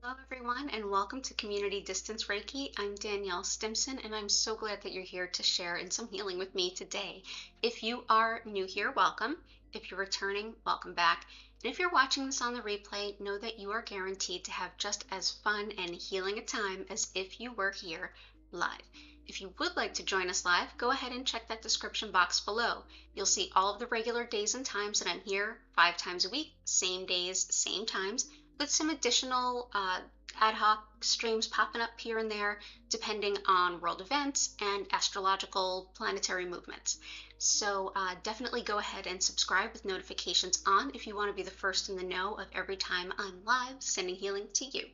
Hello, everyone, and welcome to Community Distance Reiki. I'm Danielle Stimpson, and I'm so glad that you're here to share in some healing with me today. If you are new here, welcome. If you're returning, welcome back. And if you're watching this on the replay, know that you are guaranteed to have just as fun and healing a time as if you were here live. If you would like to join us live, go ahead and check that description box below. You'll see all of the regular days and times that I'm here 5 times a week, same days, same times, with some additional ad hoc streams popping up here and there, depending on world events and astrological planetary movements. So definitely go ahead and subscribe with notifications on if you want to be the first in the know of every time I'm live sending healing to you.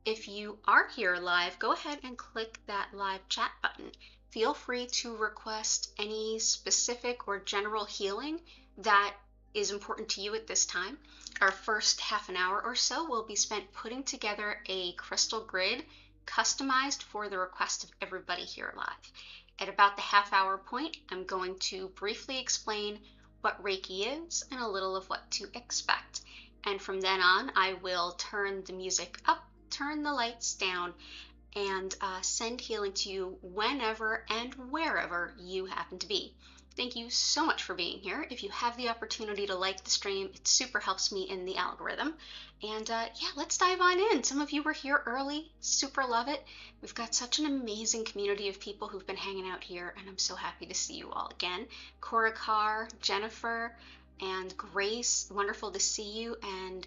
If you are here live, go ahead and click that live chat button. Feel free to request any specific or general healing that is important to you at this time. Our first half an hour or so will be spent putting together a crystal grid customized for the request of everybody here live. At about the half-hour point, I'm going to briefly explain what Reiki is and a little of what to expect. And from then on, I will turn the music up, turn the lights down, and send healing to you whenever and wherever you happen to be. Thank you so much for being here. If you have the opportunity to like the stream, it super helps me in the algorithm. And yeah, let's dive on in. Some of you were here early, super love it. We've got such an amazing community of people who've been hanging out here, and I'm so happy to see you all again. Cora Carr, Jennifer, and Grace, wonderful to see you. And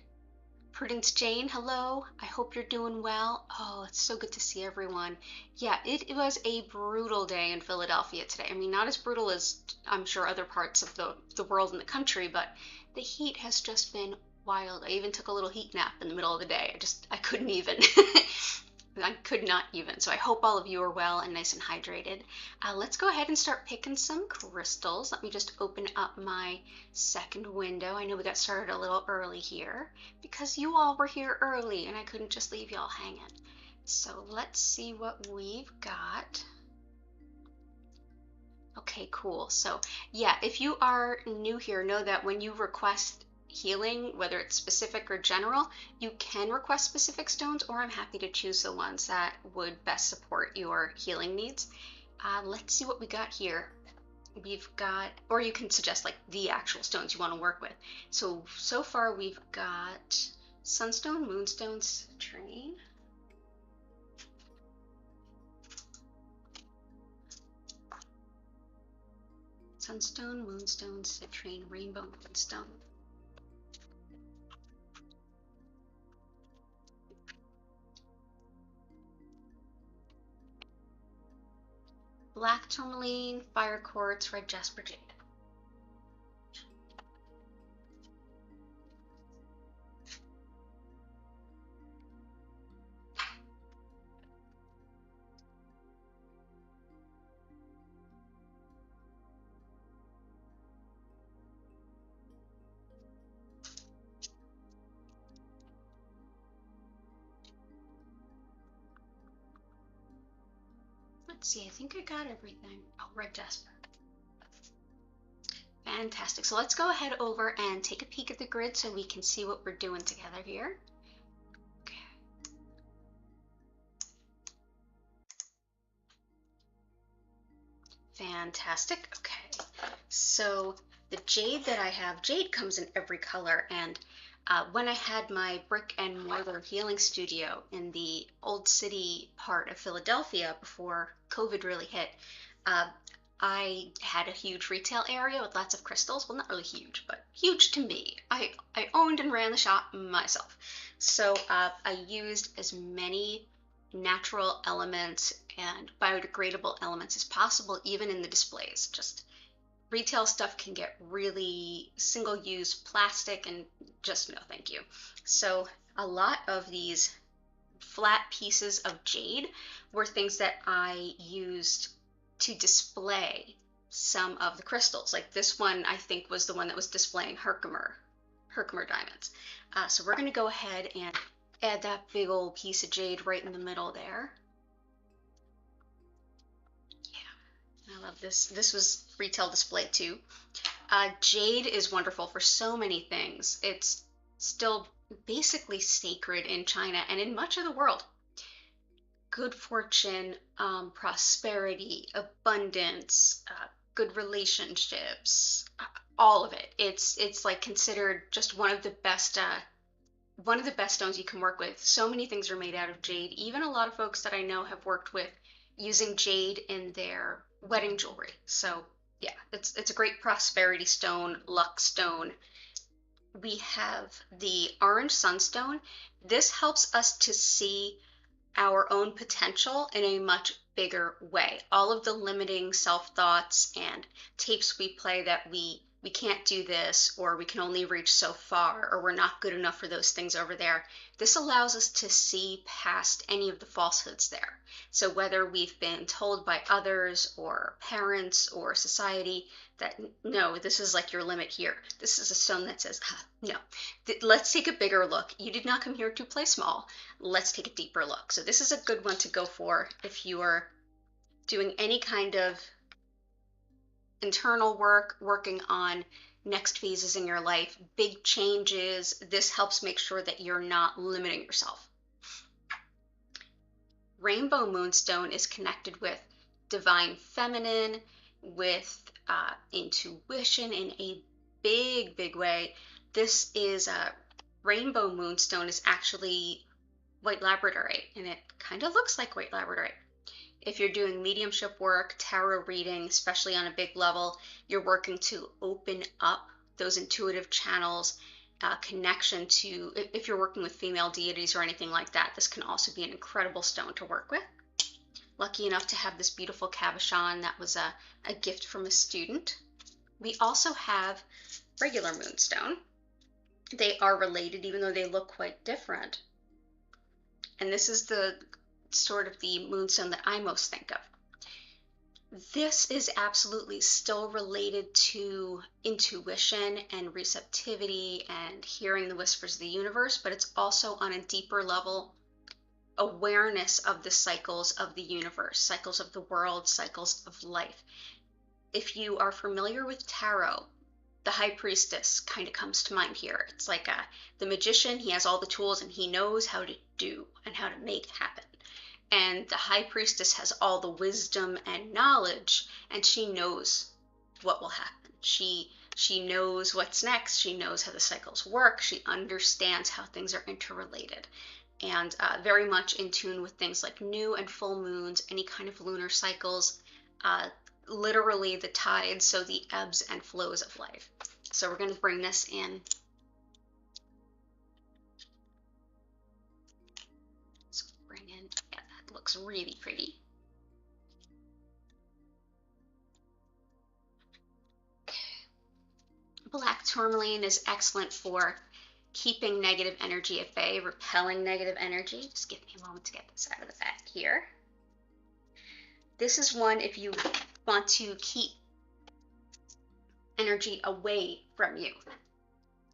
Prudence Jane, hello. I hope you're doing well. Oh, it's so good to see everyone. Yeah, it was a brutal day in Philadelphia today. I mean, not as brutal as I'm sure other parts of the world and the country, but the heat has just been wild. I even took a little heat nap in the middle of the day. I couldn't even. I could not even. So I hope all of you are well and nice and hydrated. Let's go ahead and start picking some crystals. Let me just open up my second window. I know we got started a little early here because you all were here early and I couldn't just leave y'all hanging. So let's see what we've got. Okay, cool. So yeah, if you are new here, know that when you request healing, whether it's specific or general, you can request specific stones, or I'm happy to choose the ones that would best support your healing needs. Let's see what we got here. We've got, or you can suggest like the actual stones you want to work with. So far we've got sunstone, moonstone, citrine. Sunstone, moonstone, citrine, rainbow moonstone. Black Tourmaline, fire quartz, red Jasper jade. Let's see, I think I got everything. Oh, red Jasper. Fantastic. So let's go ahead over and take a peek at the grid so we can see what we're doing together here. Okay. Fantastic. Okay. So the jade that I have, jade comes in every color, and when I had my brick and mortar healing studio in the old city part of Philadelphia before COVID really hit, I had a huge retail area with lots of crystals. Well, not really huge, but huge to me. I owned and ran the shop myself. So I used as many natural elements and biodegradable elements as possible, even in the displays. Just retail stuff can get really single-use plastic and just no thank you. So a lot of these flat pieces of jade were things that I used to display some of the crystals. Like this one, I think, was the one that was displaying Herkimer diamonds. So we're going to go ahead and add that big old piece of jade right in the middle there. Yeah, I love this. This was retail display too. Jade is wonderful for so many things. It's still basically sacred in China and in much of the world. Good fortune, prosperity, abundance, good relationships, all of it. It's like considered just one of the best stones you can work with. So many things are made out of jade. Even a lot of folks that I know have worked with using jade in their wedding jewelry. So yeah, it's a great prosperity stone, luck stone. We have the orange sunstone. This helps us to see our own potential in a much bigger way. All of the limiting self-thoughts and tapes we play that we can't do this, or we can only reach so far, or we're not good enough for those things over there. This allows us to see past any of the falsehoods there. So whether we've been told by others or parents or society that, no, this is like your limit here. This is a stone that says, no, let's take a bigger look. You did not come here to play small. Let's take a deeper look. So this is a good one to go for if you are doing any kind of internal work, working on next phases in your life, big changes. This helps make sure that you're not limiting yourself. Rainbow Moonstone is connected with divine feminine, with intuition in a big way. This is a Rainbow Moonstone is actually white labradorite, and it kind of looks like white labradorite. If you're doing mediumship work, tarot reading, especially on a big level, you're working to open up those intuitive channels, connection to, if you're working with female deities or anything like that, this can also be an incredible stone to work with. Lucky enough to have this beautiful cabochon that was a gift from a student. We also have regular moonstone. They are related, even though they look quite different. And this is the sort of the moonstone that I most think of. This is absolutely still related to intuition and receptivity and hearing the whispers of the universe, but it's also on a deeper level, awareness of the cycles of the universe, cycles of the world, cycles of life. If you are familiar with tarot, the High Priestess kind of comes to mind here. It's like the magician, he has all the tools and he knows how to do and how to make happen. And the High Priestess has all the wisdom and knowledge, and she knows what will happen. She knows what's next. She knows how the cycles work. She understands how things are interrelated, and very much in tune with things like new and full moons, any kind of lunar cycles, literally the tides, so the ebbs and flows of life. So we're going to bring this in. So bring in, yeah, that looks really pretty. Black Tourmaline is excellent for keeping negative energy at bay, repelling negative energy. Just give me a moment to get this out of the bag here. This is one if you want to keep energy away from you.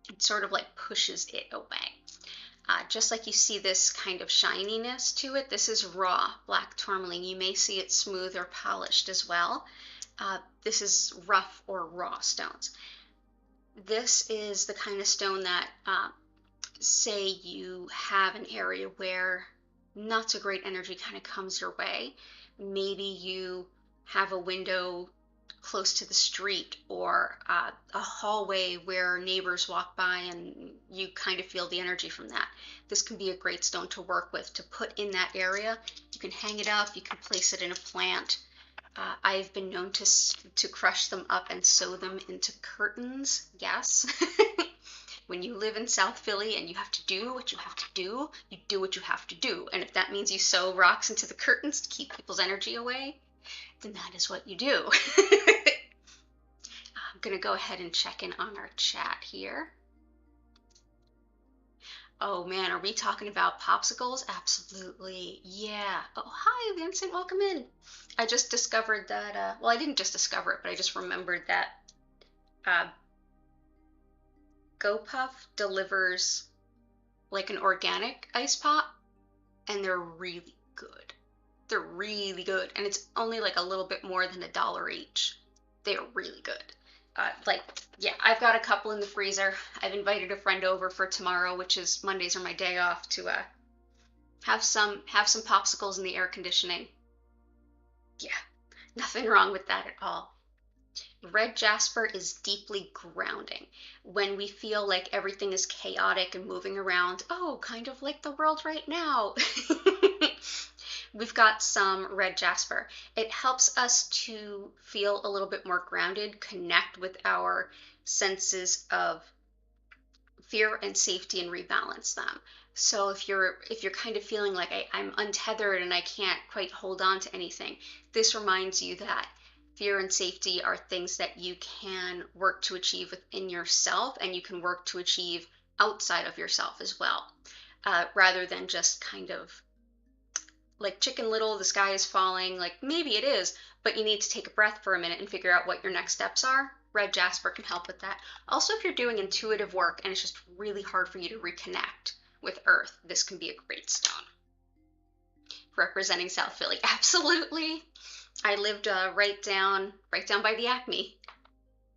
It sort of like pushes it away. Just like you see this kind of shininess to it, this is raw black tourmaline. You may see it smooth or polished as well. This is rough or raw stones. This is the kind of stone that, say you have an area where not so great energy kind of comes your way. Maybe you have a window close to the street, or a hallway where neighbors walk by and you kind of feel the energy from that. This can be a great stone to work with, to put in that area. You can hang it up, you can place it in a plant. I've been known to crush them up and sew them into curtains. Yes. When you live in South Philly and you have to do what you have to do, you do what you have to do. And if that means you sew rocks into the curtains to keep people's energy away, then that is what you do. I'm going to go ahead and check in on our chat here. Oh man, are we talking about popsicles? Absolutely. Yeah. Oh, hi, Vincent. Welcome in. I just discovered that, well, I didn't just discover it, but I just remembered that GoPuff delivers like an organic ice pop, and they're really good. They're really good, and it's only like a little bit more than $1 each. They are really good. Yeah, I've got a couple in the freezer. I've invited a friend over for tomorrow, which is Mondays are my day off, to have some popsicles in the air conditioning. Yeah, nothing wrong with that at all. Red jasper is deeply grounding. When we feel like everything is chaotic and moving around, oh, kind of like the world right now. We've got some red jasper. It helps us to feel a little bit more grounded, connect with our senses of fear and safety and rebalance them. So if you're kind of feeling like I'm untethered and I can't quite hold on to anything, this reminds you that fear and safety are things that you can work to achieve within yourself, and you can work to achieve outside of yourself as well, rather than just kind of like Chicken Little, the sky is falling. Like, maybe it is, but you need to take a breath for a minute and figure out what your next steps are. Red jasper can help with that. Also, if you're doing intuitive work and it's just really hard for you to reconnect with earth, this can be a great stone. Representing South Philly, absolutely. I lived right down by the Acme,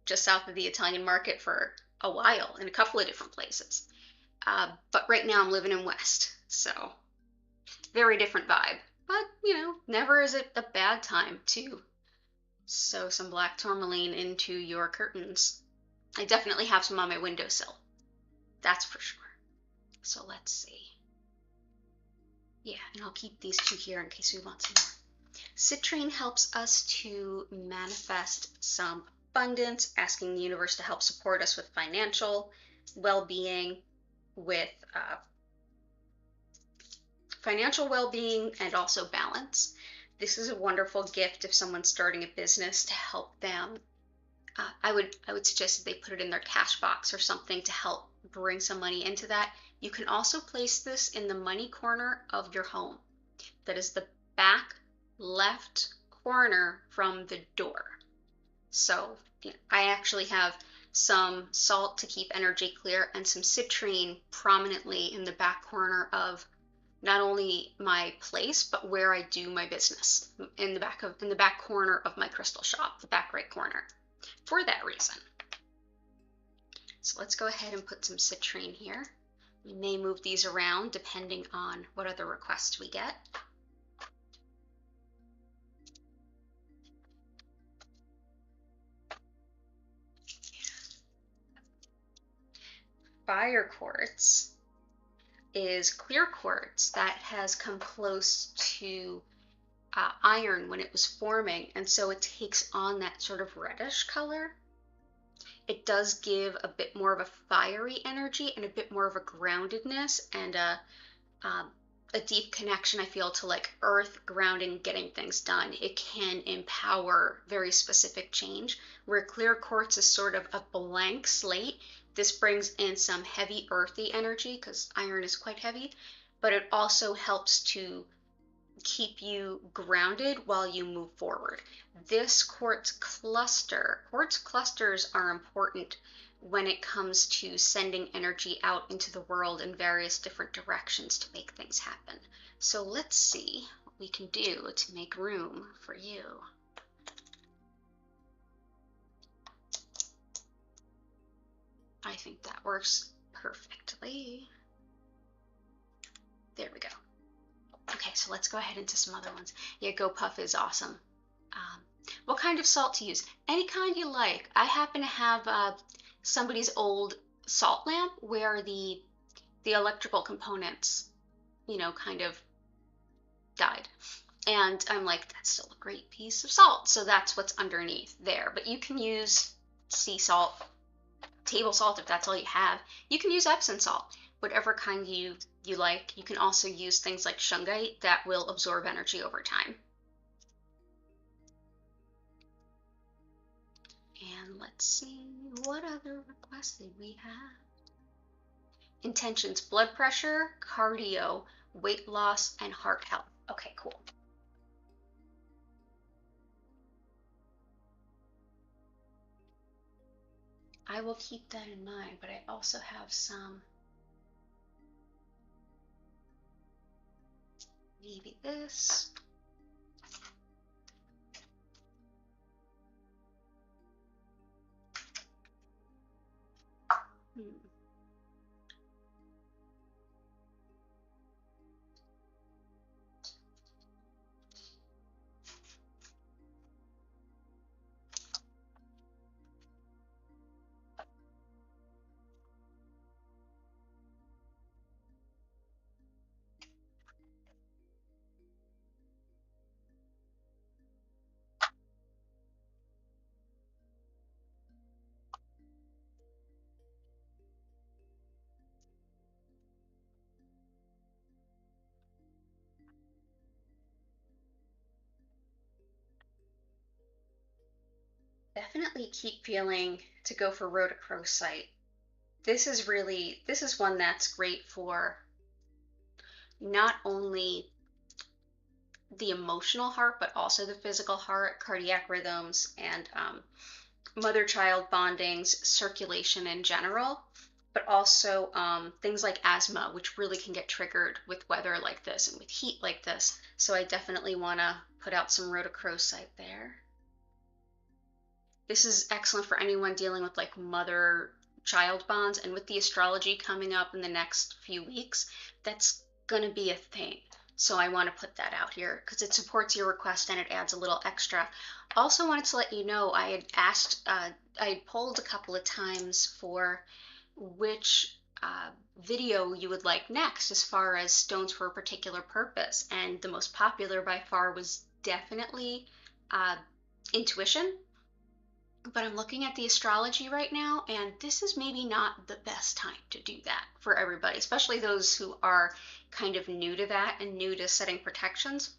just south of the Italian market for a while in a couple of different places. But right now I'm living in West, so very different vibe. But, you know, never is it a bad time to sew some black tourmaline into your curtains. I definitely have some on my windowsill. That's for sure. So let's see. Yeah, and I'll keep these two here in case we want some more. Citrine helps us to manifest some abundance, asking the universe to help support us with financial well-being, with and also balance. This is a wonderful gift if someone's starting a business to help them. I would suggest that they put it in their cash box or something to help bring some money into that. You can also place this in the money corner of your home. That is the back left corner from the door. So I actually have some salt to keep energy clear and some citrine prominently in the back corner of not only my place, but where I do my business, in the back corner of my crystal shop, the back right corner, for that reason. So let's go ahead and put some citrine here. We may move these around depending on what other requests we get. Fire quartz is clear quartz that has come close to iron when it was forming, and so it takes on that sort of reddish color. It does give a bit more of a fiery energy and a bit more of a groundedness and a deep connection, I feel, to like earth, grounding, getting things done. It can empower very specific change, where clear quartz is sort of a blank slate. This brings in some heavy earthy energy because iron is quite heavy, but it also helps to keep you grounded while you move forward. This quartz clusters are important when it comes to sending energy out into the world in various different directions to make things happen. So let's see what we can do to make room for you. I think that works perfectly. There we go. Okay, so let's go ahead into some other ones. Yeah, Go Puff is awesome. What kind of salt to use? Any kind you like. I happen to have somebody's old salt lamp where the electrical components, you know, kind of died. And I'm like, that's still a great piece of salt. So that's what's underneath there. But you can use sea salt, table salt if that's all you have. You can use Epsom salt, whatever kind you like. You can also use things like shungite that will absorb energy over time. And let's see, what other requests did we have? Intentions: blood pressure, cardio, weight loss, and heart health. Okay, cool. I will keep that in mind, but I also have some, maybe this. Hmm. Definitely keep feeling to go for Rhodochrosite. This is one that's great for not only the emotional heart, but also the physical heart, cardiac rhythms, and mother-child bondings, circulation in general, but also things like asthma, which really can get triggered with weather like this and with heat like this. So I definitely want to put out some Rhodochrosite there. This is excellent for anyone dealing with like mother-child bonds, and with the astrology coming up in the next few weeks, that's going to be a thing. So I want to put that out here because it supports your request and it adds a little extra. Also wanted to let you know I had asked, I had polled a couple of times for which video you would like next as far as stones for a particular purpose. And the most popular by far was definitely intuition. But I'm looking at the astrology right now, and this is maybe not the best time to do that for everybody, especially those who are kind of new to that and new to setting protections.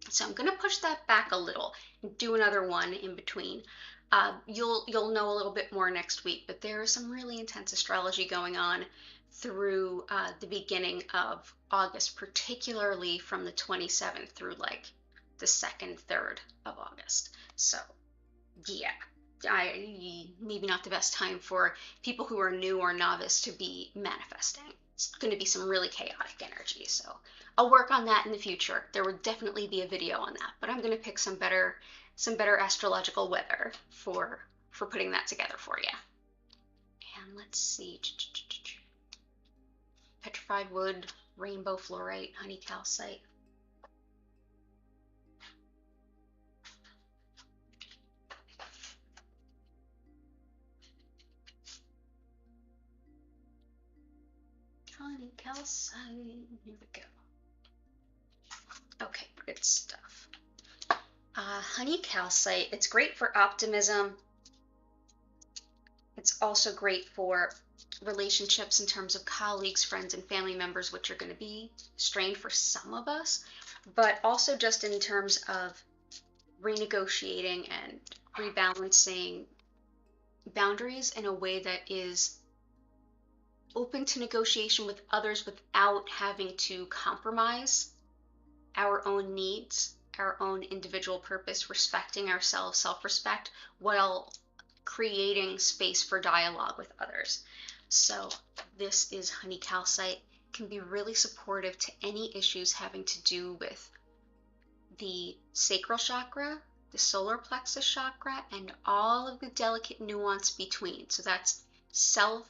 So I'm going to push that back a little and do another one in between. You'll know a little bit more next week, but there is some really intense astrology going on through the beginning of August, particularly from the 27th through like the 2nd, 3rd of August. So yeah, maybe not the best time for people who are new or novice to be manifesting. It's going to be some really chaotic energy, so I'll work on that in the future. There will definitely be a video on that, but I'm going to pick some better astrological weather for putting that together for you. And let's see. Petrified Wood, Rainbow Fluorite, Honey Calcite. Honey Calcite, here we go. Okay, good stuff. Honey Calcite, it's great for optimism. It's also great for relationships in terms of colleagues, friends, and family members, which are going to be strained for some of us, but also just in terms of renegotiating and rebalancing boundaries in a way that is open to negotiation with others without having to compromise our own needs, our own individual purpose, respecting ourselves, self-respect, while creating space for dialogue with others. So this is Honey Calcite. Can be really supportive to any issues having to do with the sacral chakra, the solar plexus chakra, and all of the delicate nuance between. So that's self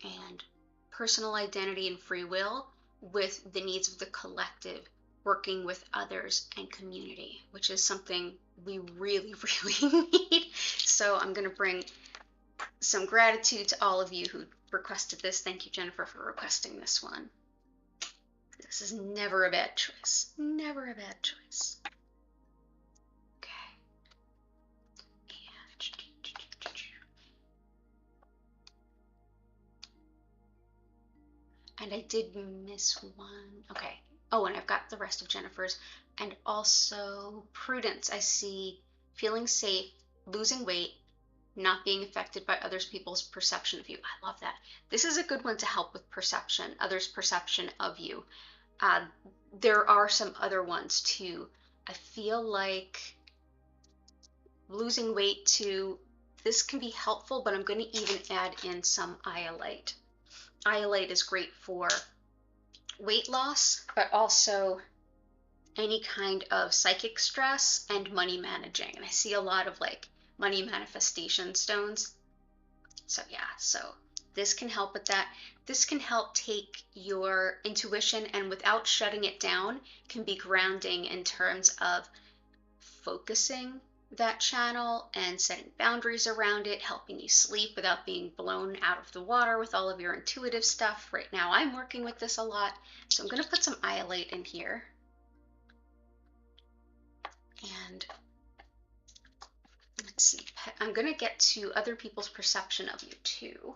and personal identity and free will with the needs of the collective, working with others and community, which is something we really, really need. So I'm going to bring some gratitude to all of you who requested this. Thank you, Jennifer, for requesting this one. This is never a bad choice. Never a bad choice. Okay. And I did miss one. Okay. Oh, and I've got the rest of Jennifer's. And also prudence. I see feeling safe, losing weight, not being affected by others people's perception of you. I love that. This is a good one to help with perception, others' perception of you. There are some other ones too. I feel like losing weight too, this can be helpful, but I'm going to even add in some iolite. Iolite is great for weight loss, but also any kind of psychic stress and money managing. And I see a lot of like money manifestation stones. So yeah, so This can help with that. This can help take your intuition and without shutting it down, can be grounding in terms of focusing that channel and setting boundaries around it, helping you sleep without being blown out of the water with all of your intuitive stuff. Right now, I'm working with this a lot. So I'm going to put some iolite in here. And let's see, I'm going to get to other people's perception of you too.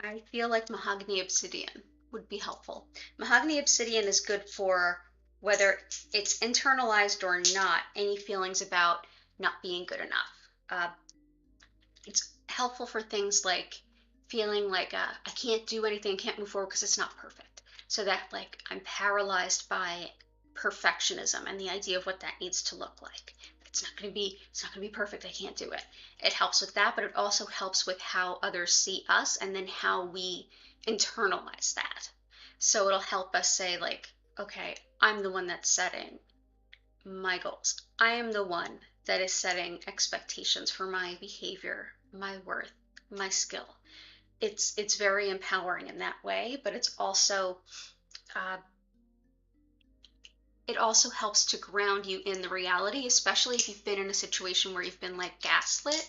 I feel like Mahogany Obsidian would be helpful. Mahogany Obsidian is good for whether it's internalized or not, any feelings about not being good enough. It's helpful for things like feeling like I can't do anything, can't move forward because it's not perfect. So that like I'm paralyzed by perfectionism and the idea of what that needs to look like. It's not going to be perfect. I can't do it. It helps with that, but it also helps with how others see us and then how we internalize that. So it'll help us say like, okay, I'm the one that's setting my goals. I am the one that is setting expectations for my behavior, my worth, my skill. It's very empowering in that way, but it's also it also helps to ground you in the reality, especially if you've been in a situation where you've been like gaslit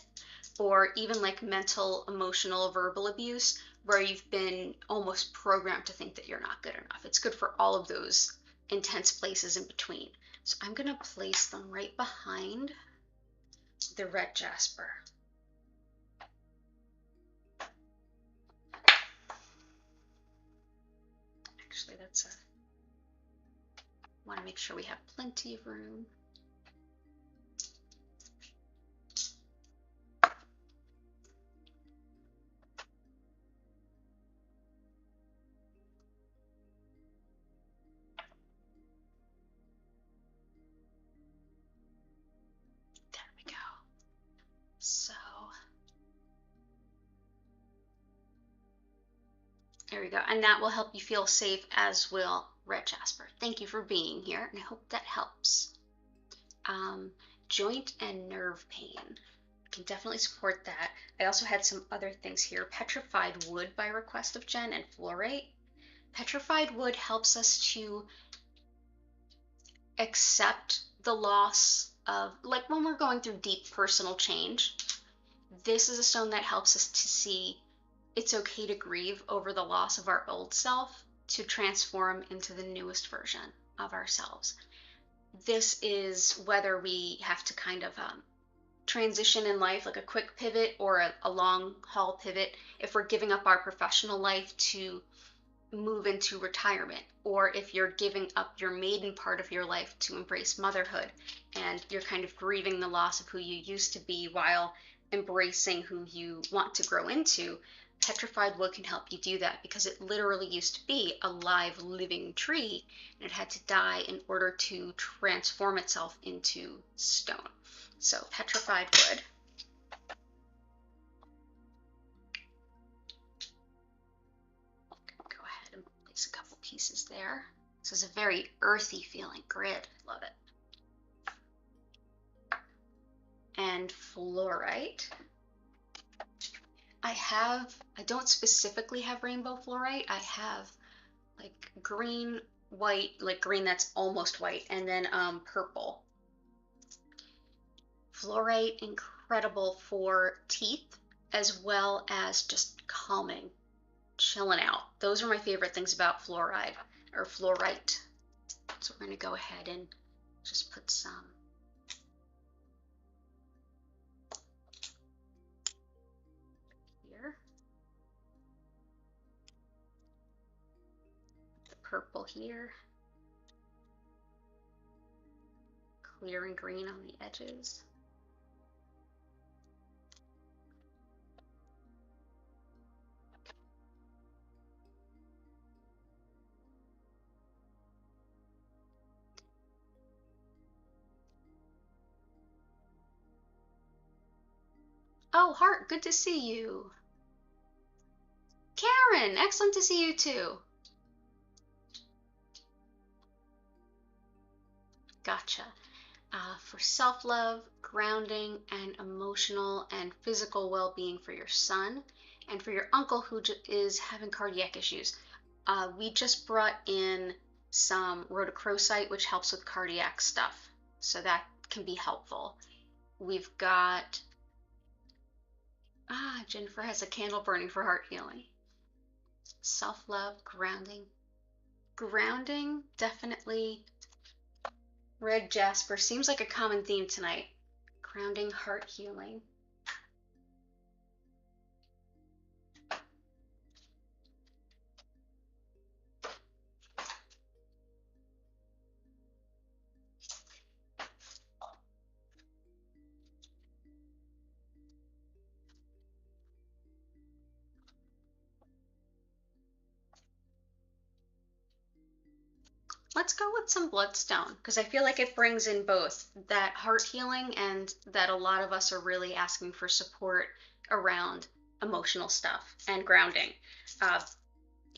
or even like mental, emotional, verbal abuse, where you've been almost programmed to think that you're not good enough. It's good for all of those intense places in between. So I'm going to place them right behind the red jasper. Actually, that's a want to make sure we have plenty of room. There we go. So there we go. And that will help you feel safe, as will red jasper. Thank you for being here, and I hope that helps. Joint and nerve pain. Can definitely support that. I also had some other things here. Petrified wood by request of Jen and fluorite. Petrified wood helps us to accept the loss of, like when we're going through deep personal change, this is a stone that helps us to see it's okay to grieve over the loss of our old self to transform into the newest version of ourselves. This is whether we have to kind of transition in life, like a quick pivot or a long haul pivot, if we're giving up our professional life to move into retirement, or if you're giving up your maiden part of your life to embrace motherhood and you're kind of grieving the loss of who you used to be while embracing who you want to grow into. Petrified wood can help you do that because it literally used to be a live, living tree, and it had to die in order to transform itself into stone. So petrified wood. Go ahead and place a couple pieces there. This is a very earthy feeling grid. Love it. And fluorite. I don't specifically have rainbow fluorite. I have like green, white, like green that's almost white, and then purple. Fluorite, incredible for teeth as well as just calming, chilling out. Those are my favorite things about fluorite. So we're going to go ahead and just put some here. The purple here. Clear and green on the edges. Oh, Heart, good to see you. Karen, excellent to see you too. Gotcha. For self-love, grounding, and emotional and physical well-being for your son, and for your uncle who is having cardiac issues. We just brought in some rhodochrosite, which helps with cardiac stuff, so that can be helpful. We've got, Jennifer has a candle burning for heart healing. Self-love, grounding. Grounding, definitely. Red Jasper seems like a common theme tonight. Grounding, heart healing. Let's go with some Bloodstone, because I feel like it brings in both that heart healing and that a lot of us are really asking for support around emotional stuff and grounding.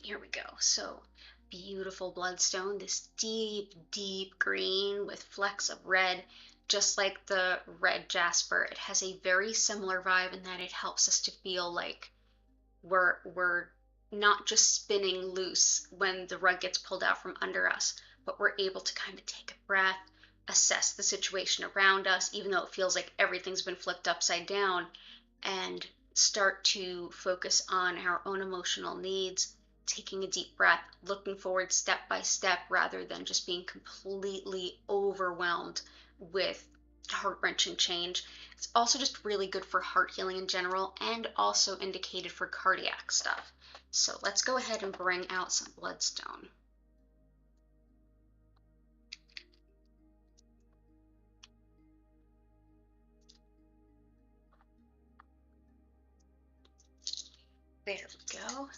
Here we go. So beautiful Bloodstone, this deep, deep green with flecks of red, just like the red Jasper. It has a very similar vibe in that it helps us to feel like we're not just spinning loose when the rug gets pulled out from under us, but we're able to kind of take a breath, assess the situation around us, even though it feels like everything's been flipped upside down, and start to focus on our own emotional needs, taking a deep breath, looking forward step by step rather than just being completely overwhelmed with heart-wrenching change. It's also just really good for heart healing in general and also indicated for cardiac stuff. So let's go ahead and bring out some Bloodstone. There we go.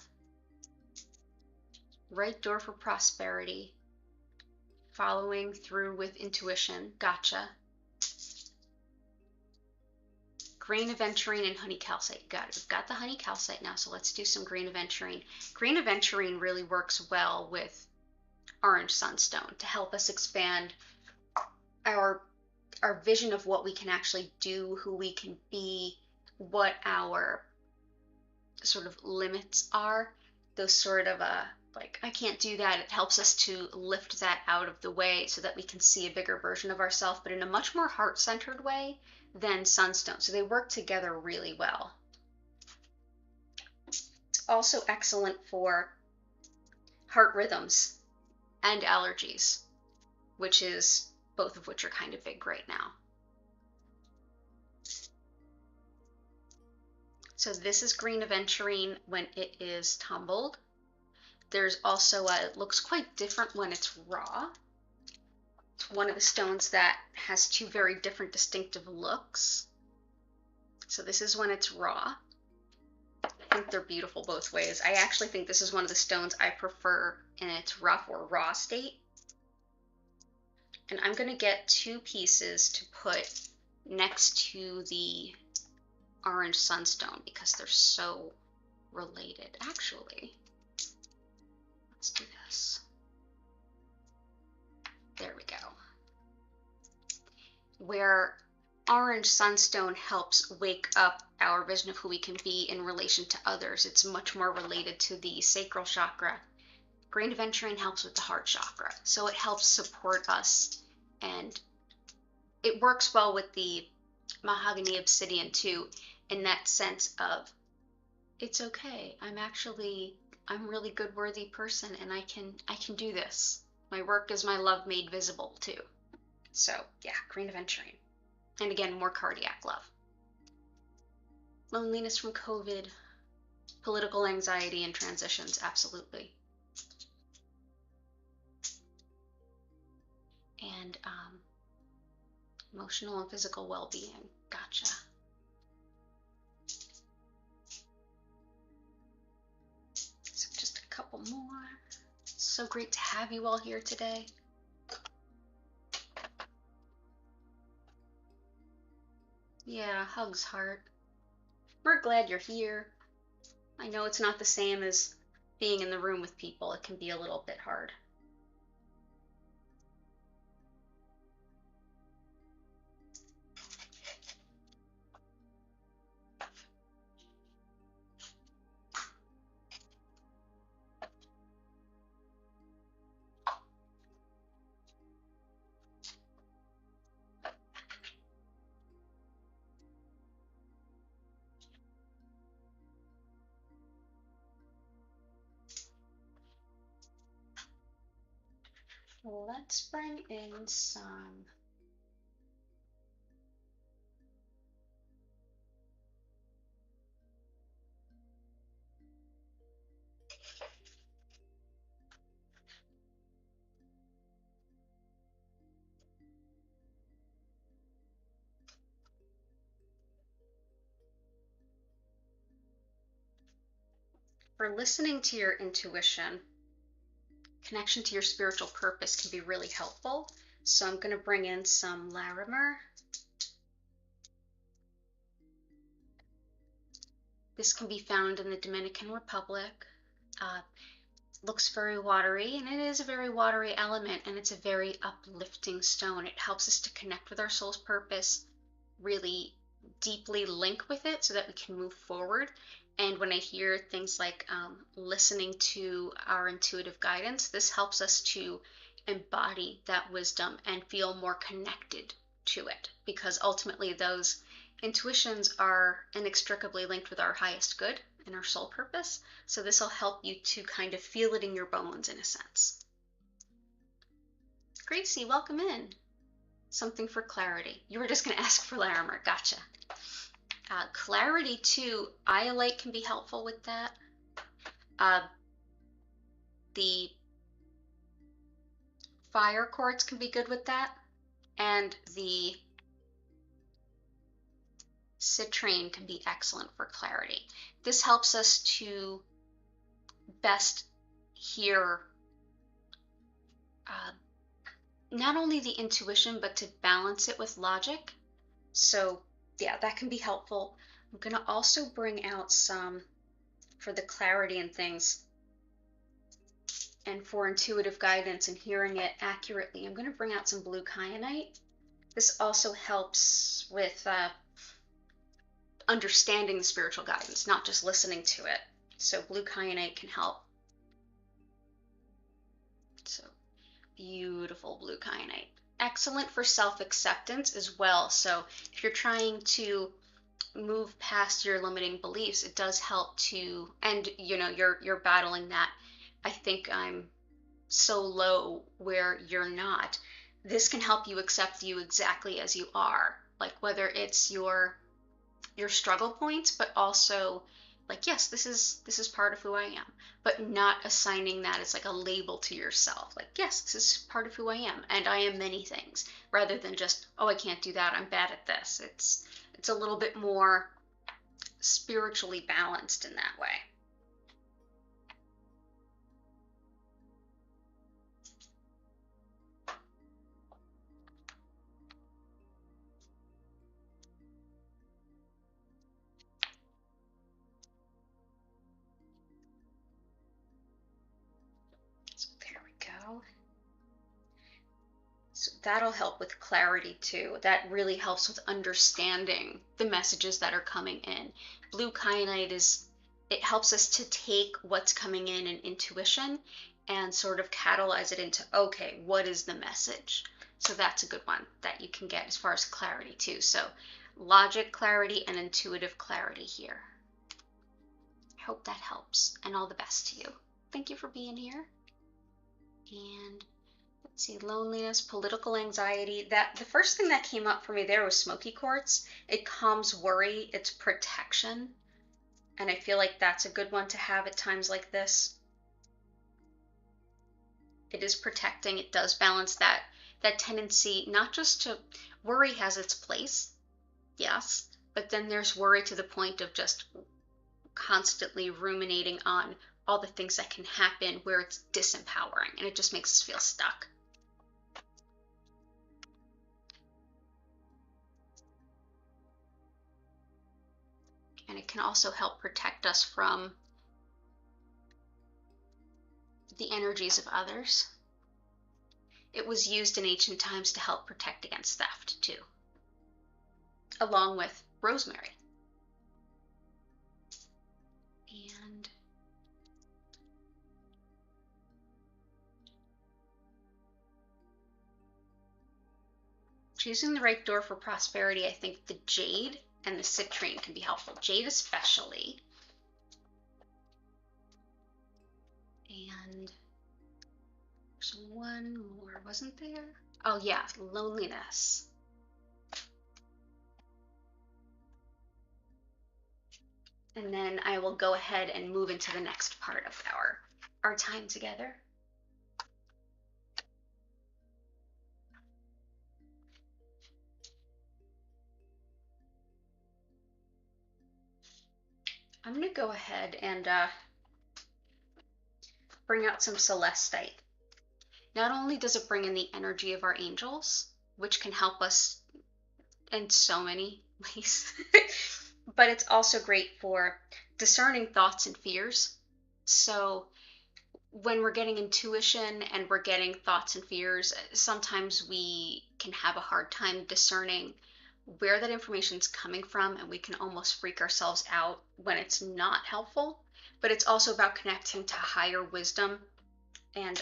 Right door for prosperity. Following through with intuition. Gotcha. Green aventurine and honey calcite. Got it. We've got the honey calcite now, so let's do some green aventurine. Green aventurine really works well with orange sunstone to help us expand our vision of what we can actually do, who we can be, what our sort of limits are. Those sort of like, I can't do that. It helps us to lift that out of the way so that we can see a bigger version of ourselves, but in a much more heart-centered way than sunstone. So they work together really well. It's also excellent for heart rhythms and allergies, which is both of which are kind of big right now. So this is green aventurine when it is tumbled. There's also it looks quite different when it's raw. It's one of the stones that has two very different distinctive looks. So this is when it's raw. I think they're beautiful both ways. I actually think this is one of the stones I prefer in its rough or raw state. And I'm going to get two pieces to put next to the orange sunstone because they're so related. Actually, let's do this. There we go. Where orange sunstone helps wake up our vision of who we can be in relation to others, it's much more related to the sacral chakra. Green aventurine helps with the heart chakra, so it helps support us, and it works well with the Mahogany Obsidian too, in that sense of it's okay. I'm a really good, worthy person, and I can do this. My work is my love made visible too. So yeah, green aventurine, and again, more cardiac love. Loneliness from COVID, political anxiety and transitions, absolutely. And emotional and physical well-being. Gotcha. So just a couple more. It's so great to have you all here today. Yeah, hugs, heart. We're glad you're here. I know it's not the same as being in the room with people. It can be a little bit hard. Let's bring in some for listening to your intuition. Connection to your spiritual purpose can be really helpful. So I'm going to bring in some larimer. This can be found in the Dominican Republic. Looks very watery, and it is a very watery element, and it's a very uplifting stone. It helps us to connect with our soul's purpose, really deeply link with it so that we can move forward. And when I hear things like listening to our intuitive guidance, this helps us to embody that wisdom and feel more connected to it, because ultimately those intuitions are inextricably linked with our highest good and our soul purpose. So this will help you to kind of feel it in your bones in a sense. Gracie, welcome in. Something for clarity. You were just going to ask for larimer. Gotcha. Clarity too, iolite can be helpful with that. The fire quartz can be good with that. And the citrine can be excellent for clarity. This helps us to best hear not only the intuition, but to balance it with logic. So yeah, that can be helpful. I'm going to also bring out some for the clarity and things, and for intuitive guidance and hearing it accurately. I'm going to bring out some blue kyanite. This also helps with understanding the spiritual guidance, not just listening to it. So blue kyanite can help. So beautiful blue kyanite. Excellent for self-acceptance as well. So if you're trying to move past your limiting beliefs, it does help to, and you know, you're battling that, I think I'm so low, where you're not. This can help you accept you exactly as you are, like whether it's your struggle points, but also like, yes, this is part of who I am, but not assigning that as like a label to yourself. Like, yes, this is part of who I am, and I am many things, rather than just, oh, I can't do that, I'm bad at this. It's a little bit more spiritually balanced in that way. So there we go. So that'll help with clarity too. That really helps with understanding the messages that are coming in. Blue kyanite it helps us to take what's coming in intuition and sort of catalyze it into, okay, what is the message? So that's a good one that you can get as far as clarity too. So logic clarity and intuitive clarity here. I hope that helps, and all the best to you. Thank you for being here. And let's see, loneliness, political anxiety. That the first thing that came up for me there was Smoky Quartz. It calms worry, it's protection. And I feel like that's a good one to have at times like this. It is protecting, it does balance that tendency, not just to worry has its place, yes, but then there's worry to the point of just constantly ruminating on all the things that can happen where it's disempowering, and it just makes us feel stuck. and it can also help protect us from the energies of others. It was used in ancient times to help protect against theft too, along with rosemary. And choosing the right door for prosperity, I think the jade and the citrine can be helpful. Jade especially. And there's one more, wasn't there? Oh yeah, loneliness. And then I will go ahead and move into the next part of our time together. I'm going to go ahead and bring out some Celestite. Not only does it bring in the energy of our angels, which can help us in so many ways, but it's also great for discerning thoughts and fears. So when we're getting intuition and we're getting thoughts and fears, sometimes we can have a hard time discerning where that information's coming from, and we can almost freak ourselves out when it's not helpful. But it's also about connecting to higher wisdom, and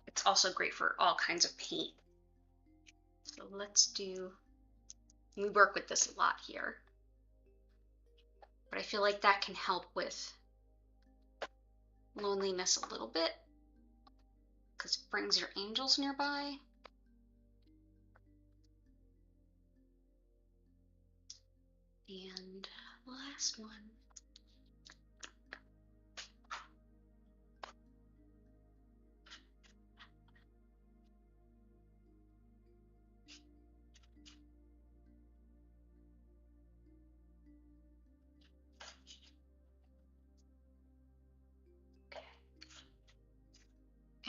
it's also great for all kinds of pain. So we work with this a lot here, but I feel like that can help with loneliness a little bit because it brings your angels nearby. And last one.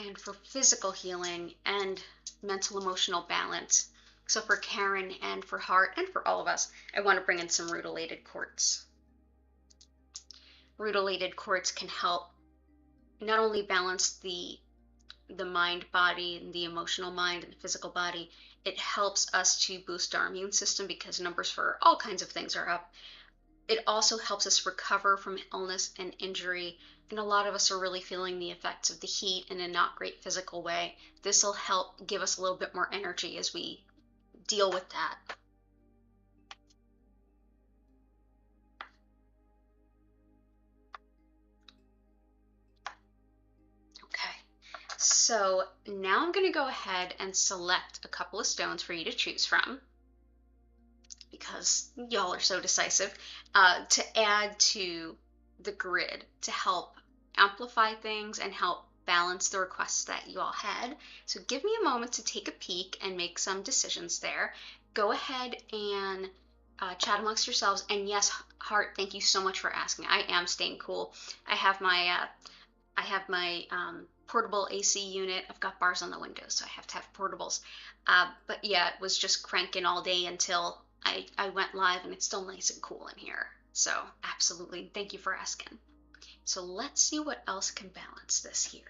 And for physical healing and mental emotional balance, so for Karen and for Heart and for all of us, I want to bring in some Rutilated Courts. Rutilated Courts can help not only balance the mind body and the emotional mind and the physical body, it helps us to boost our immune system because numbers for all kinds of things are up. It also helps us recover from illness and injury, and a lot of us are really feeling the effects of the heat in a not great physical way. This will help give us a little bit more energy as we deal with that. Okay, so now I'm going to go ahead and select a couple of stones for you to choose from, because y'all are so decisive, to add to the grid to help amplify things and help balance the requests that you all had. So give me a moment to take a peek and make some decisions there. Go ahead and chat amongst yourselves. And yes, Heart, thank you so much for asking. I am staying cool. I have my portable AC unit. I've got bars on the windows, so I have to have portables. But yeah, it was just cranking all day until I went live, and it's still nice and cool in here. So absolutely, thank you for asking. So let's see what else can balance this here.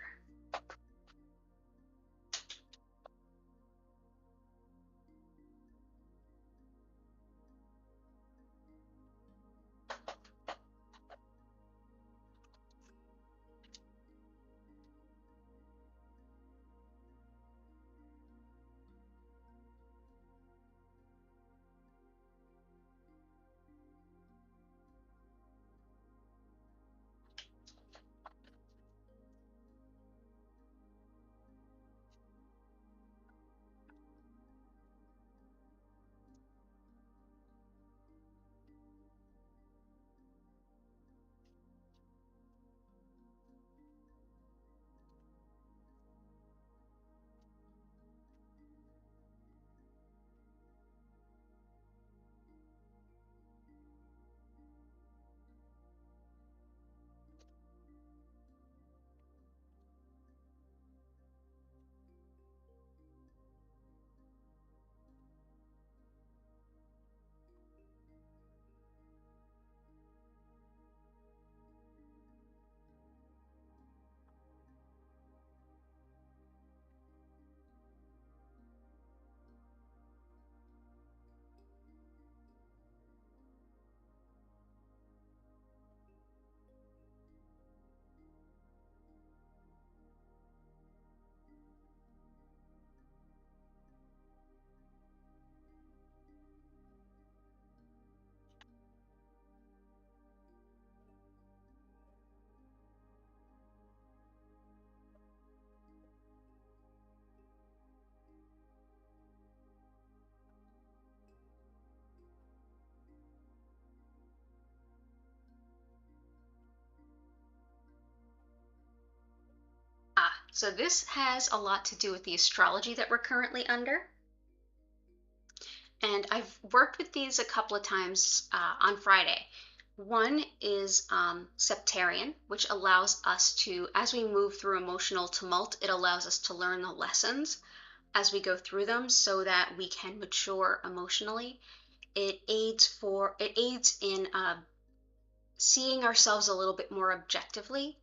So this has a lot to do with the astrology that we're currently under. And I've worked with these a couple of times on Friday. One is septarian, which allows us to, as we move through emotional tumult, it allows us to learn the lessons as we go through them so that we can mature emotionally. It aids in seeing ourselves a little bit more objectively,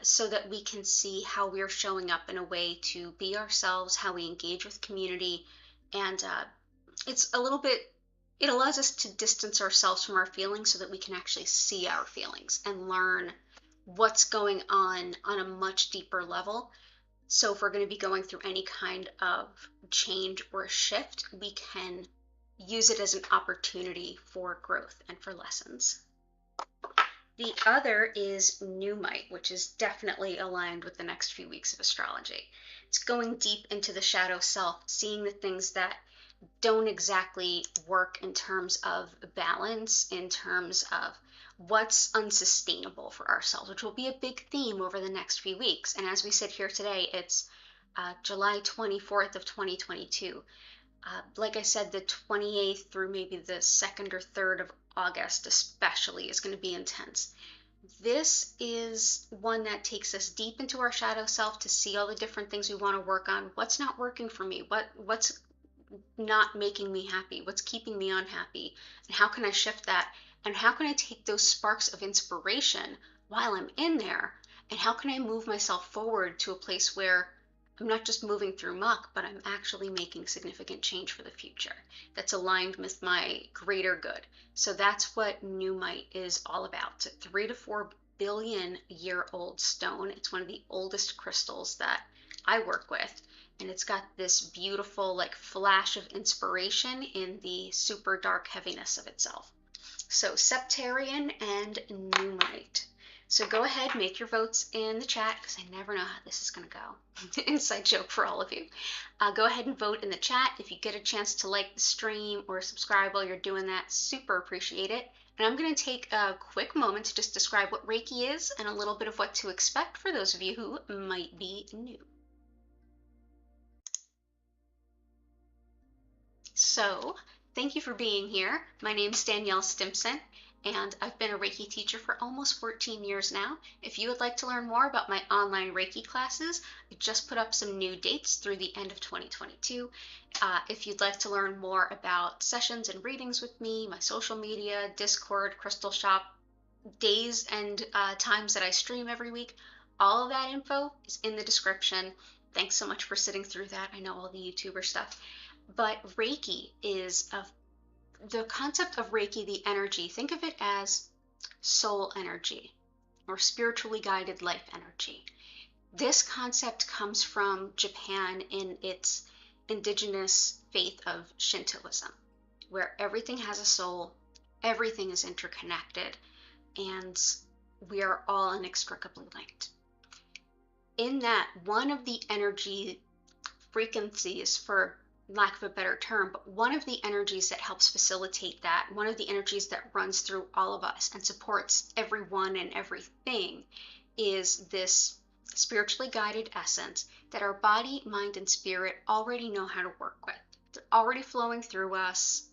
so that we can see how we're showing up in a way to be ourselves, how we engage with community, and it's a little bit, it allows us to distance ourselves from our feelings so that we can actually see our feelings and learn what's going on a much deeper level. So if we're going to be going through any kind of change or shift, we can use it as an opportunity for growth and for lessons. The other is nuummite, which is definitely aligned with the next few weeks of astrology. It's going deep into the shadow self, seeing the things that don't exactly work in terms of balance, in terms of what's unsustainable for ourselves, which will be a big theme over the next few weeks. And as we sit here today, it's July 24th of 2022. Like I said, the 28th through maybe the 2nd or 3rd of August especially is going to be intense. This is one that takes us deep into our shadow self to see all the different things we want to work on. What's not working for me? What's not making me happy? What's keeping me unhappy? And how can I shift that? And how can I take those sparks of inspiration while I'm in there? And how can I move myself forward to a place where I'm not just moving through muck, but I'm actually making significant change for the future that's aligned with my greater good. So that's what nuummite is all about. It's a 3 to 4 billion year old stone. It's one of the oldest crystals that I work with. And it's got this beautiful like flash of inspiration in the super dark heaviness of itself. So septarian and nuummite. So go ahead, make your votes in the chat, because I never know how this is going to go. Inside joke for all of you. Go ahead and vote in the chat. If you get a chance to like the stream or subscribe while you're doing that, super appreciate it. And I'm going to take a quick moment to just describe what Reiki is and a little bit of what to expect for those of you who might be new. So, thank you for being here. My name's DanielleStimpson, and I've been a Reiki teacher for almost 14 years now. If you would like to learn more about my online Reiki classes, I just put up some new dates through the end of 2022. If you'd like to learn more about sessions and readings with me, my social media, Discord, Crystal Shop, days and times that I stream every week, all of that info is in the description. Thanks so much for sitting through that. I know all the YouTuber stuff. But Reiki is the concept of Reiki, the energy. Think of it as soul energy or spiritually guided life energy. This concept comes from Japan in its indigenous faith of Shintoism, where everything has a soul, everything is interconnected, and we are all inextricably linked. In that, one of the energy frequencies, for lack of a better term, but one of the energies that helps facilitate that, one of the energies that runs through all of us and supports everyone and everything, is this spiritually guided essence that our body, mind, and spirit already know how to work with. They're already flowing through us.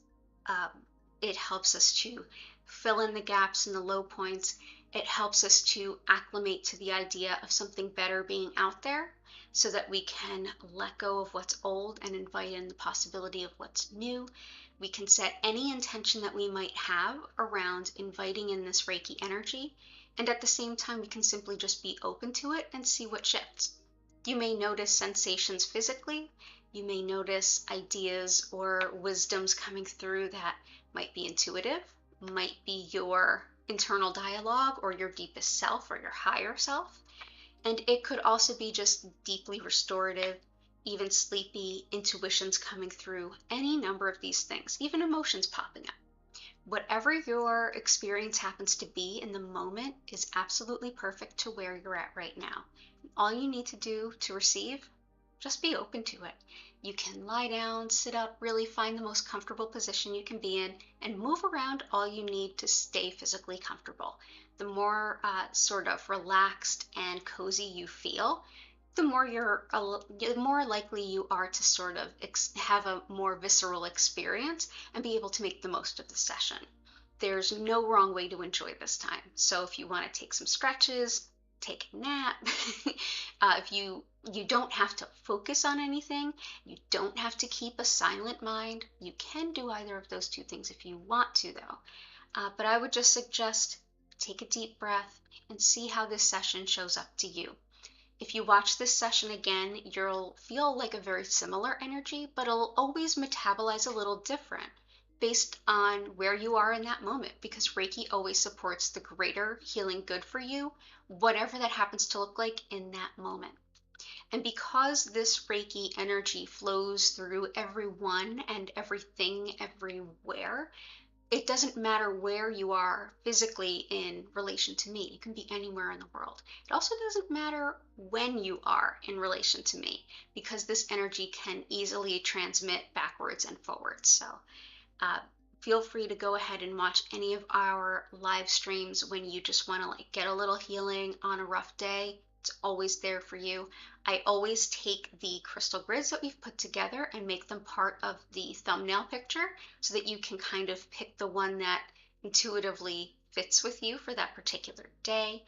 It helps us to fill in the gaps and the low points. It helps us to acclimate to the idea of something better being out there, so that we can let go of what's old and invite in the possibility of what's new. We can set any intention that we might have around inviting in this Reiki energy, and at the same time we can simply just be open to it and see what shifts. You may notice sensations physically, you may notice ideas or wisdoms coming through that might be intuitive, might be your internal dialogue or your deepest self or your higher self. And it could also be just deeply restorative, even sleepy, intuitions coming through, any number of these things, even emotions popping up. Whatever your experience happens to be in the moment is absolutely perfect to where you're at right now. All you need to do to receive, just be open to it. You can lie down, sit up, really find the most comfortable position you can be in, and move around all you need to stay physically comfortable. The more sort of relaxed and cozy you feel, the more likely you are to sort of have a more visceral experience and be able to make the most of the session. There's no wrong way to enjoy this time. So if you want to take some stretches, take a nap, if you don't have to focus on anything, you don't have to keep a silent mind. You can do either of those two things if you want to, though. But I would just suggest take a deep breath and see how this session shows up to you. If you watch this session again, you'll feel like a very similar energy, but it'll always metabolize a little different based on where you are in that moment, because Reiki always supports the greater healing good for you, whatever that happens to look like in that moment. And because this Reiki energy flows through everyone and everything everywhere, it doesn't matter where you are physically in relation to me. You can be anywhere in the world. It also doesn't matter when you are in relation to me, because this energy can easily transmit backwards and forwards. So feel free to go ahead and watch any of our live streams when you just want to like get a little healing on a rough day. It's always there for you. I always take the crystal grids that we've put together and make them part of the thumbnail picture so that you can kind of pick the one that intuitively fits with you for that particular day.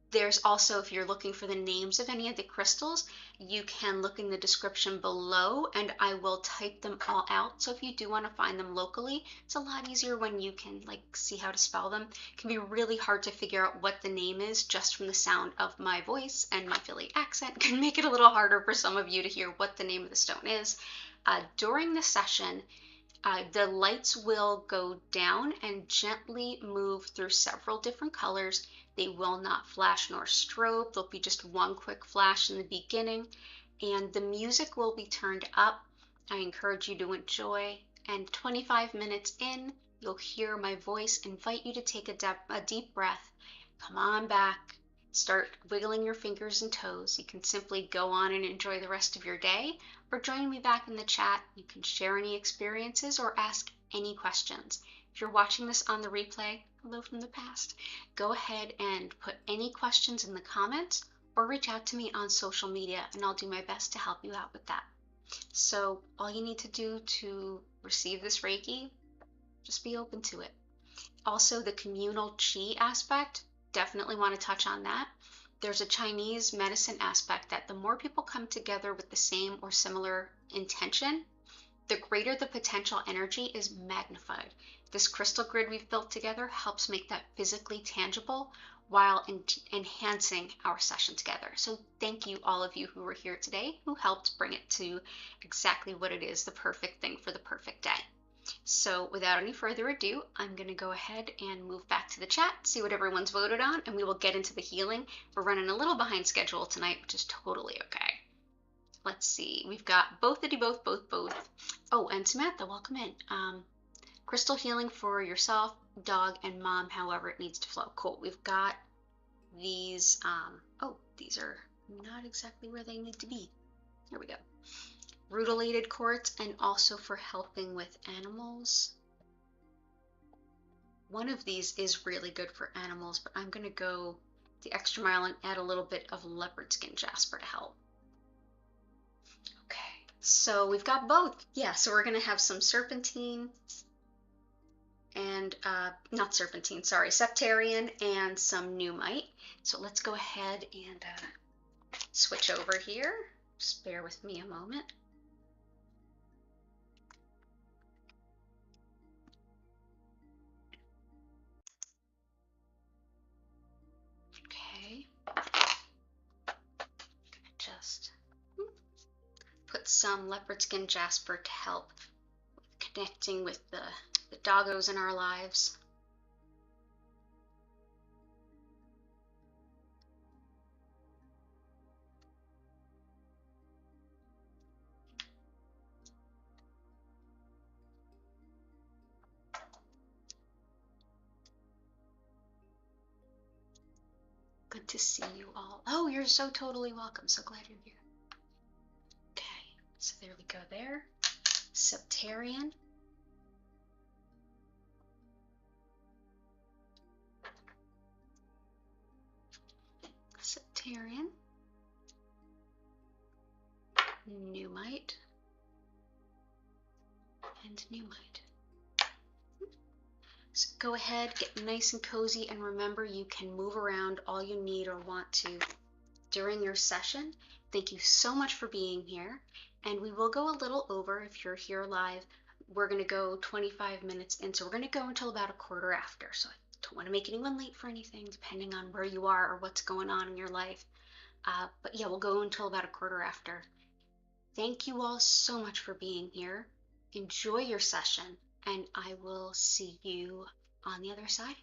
There's also, if you're looking for the names of any of the crystals, you can look in the description below and I will type them all out. So if you do want to find them locally, it's a lot easier when you can like see how to spell them. It can be really hard to figure out what the name is just from the sound of my voice, and my Philly accent can make it a little harder for some of you to hear what the name of the stone is. During the session, the lights will go down and gently move through several different colors. They will not flash nor strobe. There'll be just one quick flash in the beginning, and the music will be turned up. I encourage you to enjoy, and 25 minutes in, you'll hear my voice invite you to take a deep breath. Come on back. Start wiggling your fingers and toes. You can simply go on and enjoy the rest of your day, or join me back in the chat. You can share any experiences or ask any questions. If you're watching this on the replay, hello from the past, go ahead and put any questions in the comments or reach out to me on social media and I'll do my best to help you out with that. So all you need to do to receive this Reiki, just be open to it. Also, the communal chi aspect, definitely want to touch on that. There's a Chinese medicine aspect that the more people come together with the same or similar intention, the greater the potential energy is magnified. This crystal grid we've built together helps make that physically tangible while enhancing our session together. So thank you, all of you who were here today, who helped bring it to exactly what it is, the perfect thing for the perfect day. So without any further ado, I'm going to go ahead and move back to the chat, see what everyone's voted on, and we will get into the healing. We're running a little behind schedule tonight, which is totally okay. Let's see, we've got both. Oh, and Samantha, welcome in. Crystal healing for yourself, dog, and mom, however it needs to flow. Cool. We've got these. Oh, these are not exactly where they need to be. Here we go. Rutilated Courts, and also for helping with animals. One of these is really good for animals, but I'm going to go the extra mile and add a little bit of leopardskin Jasper to help. Okay, so we've got both. Yeah, so we're going to have some serpentine and, not serpentine, sorry, septarian and some nuummite. So let's go ahead and switch over here. Just bear with me a moment. Okay, just put some leopardskin Jasper to help with connecting with the doggos in our lives. Good to see you all. Oh, you're so totally welcome. So glad you're here. Okay, so there we go there. Septarian. Septarian. Pneumite, and Nuummite. So go ahead, get nice and cozy, and remember you can move around all you need or want to during your session. Thank you so much for being here, and we will go a little over if you're here live. We're going to go 25 minutes in, so we're going to go until about 1/4 after. So I don't want to make anyone late for anything, depending on where you are or what's going on in your life. But yeah, we'll go until about 1/4 after. Thank you all so much for being here. Enjoy your session, and I will see you on the other side.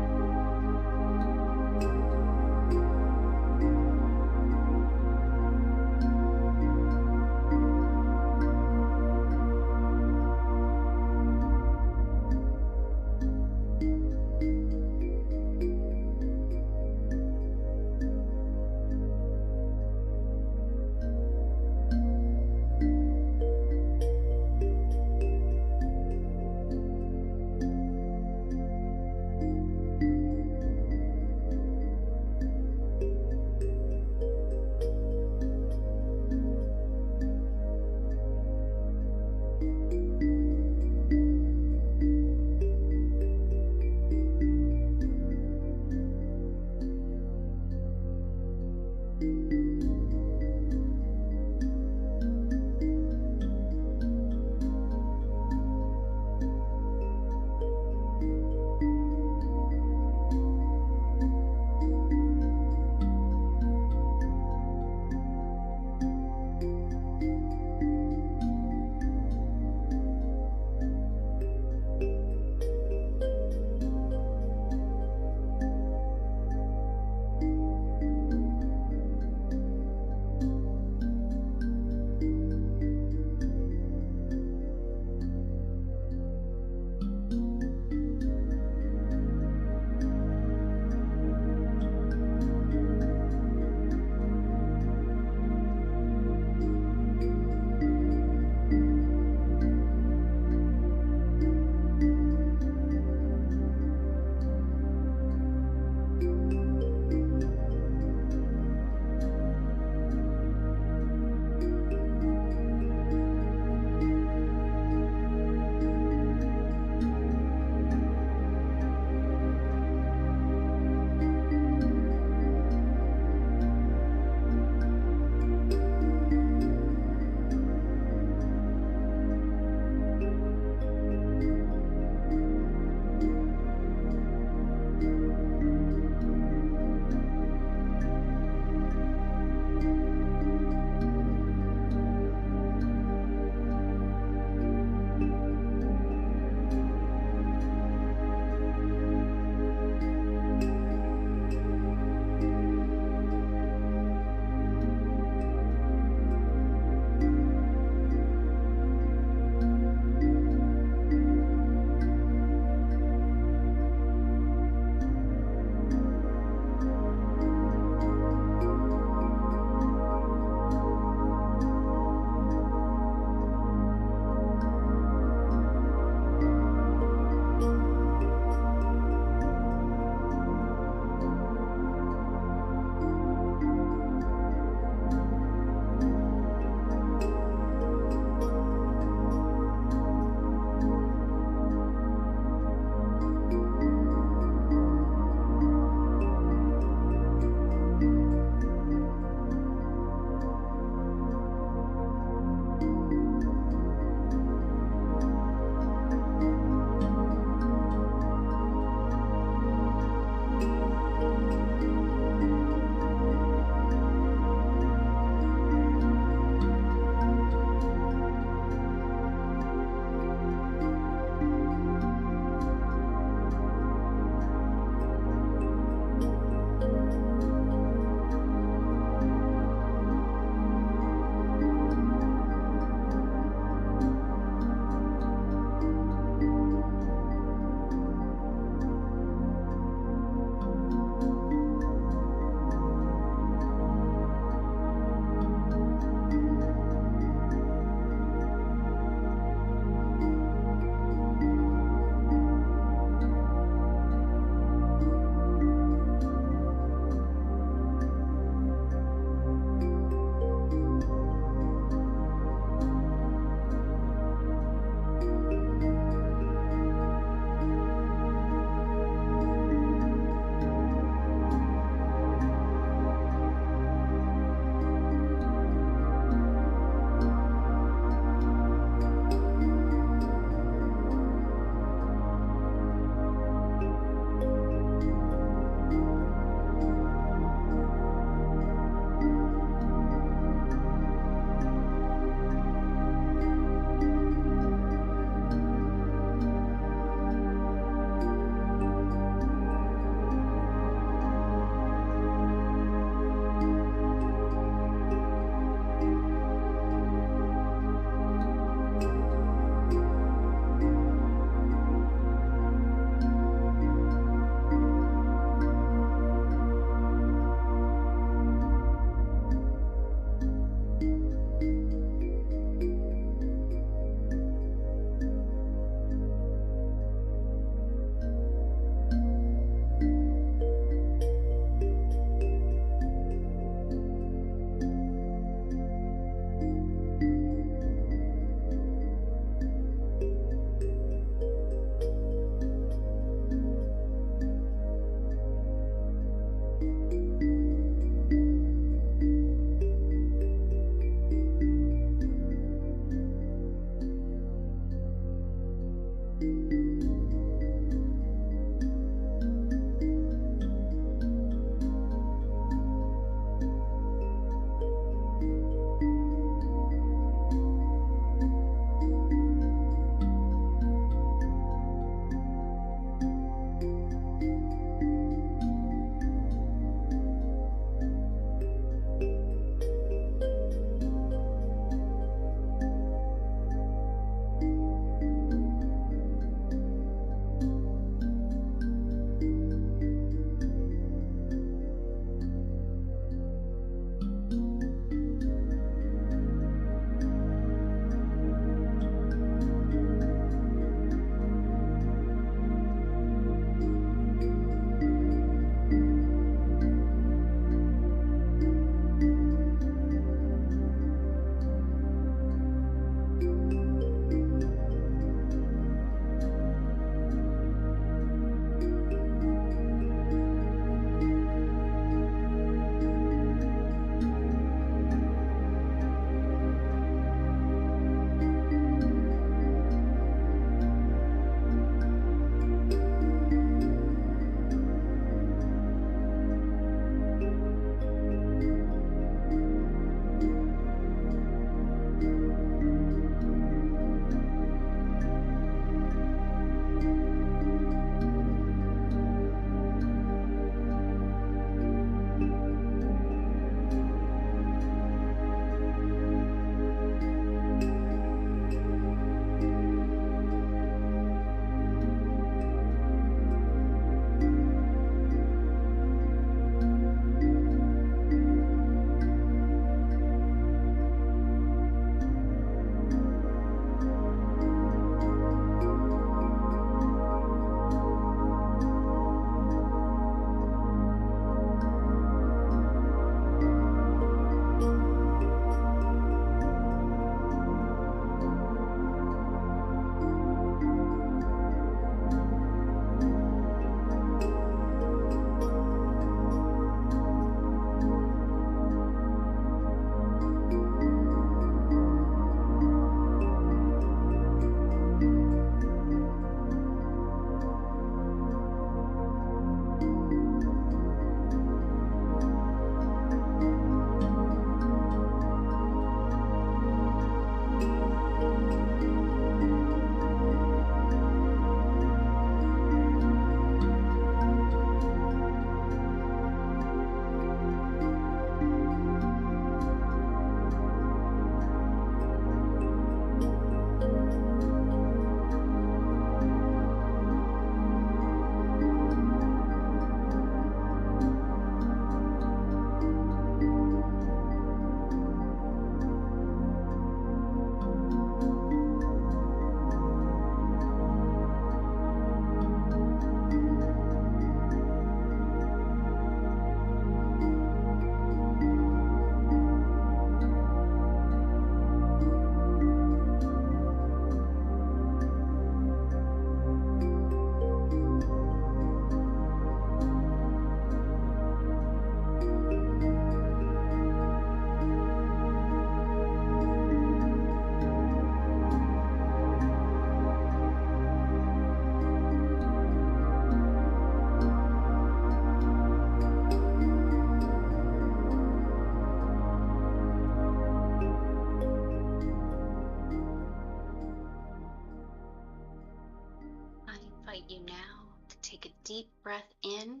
Take a deep breath in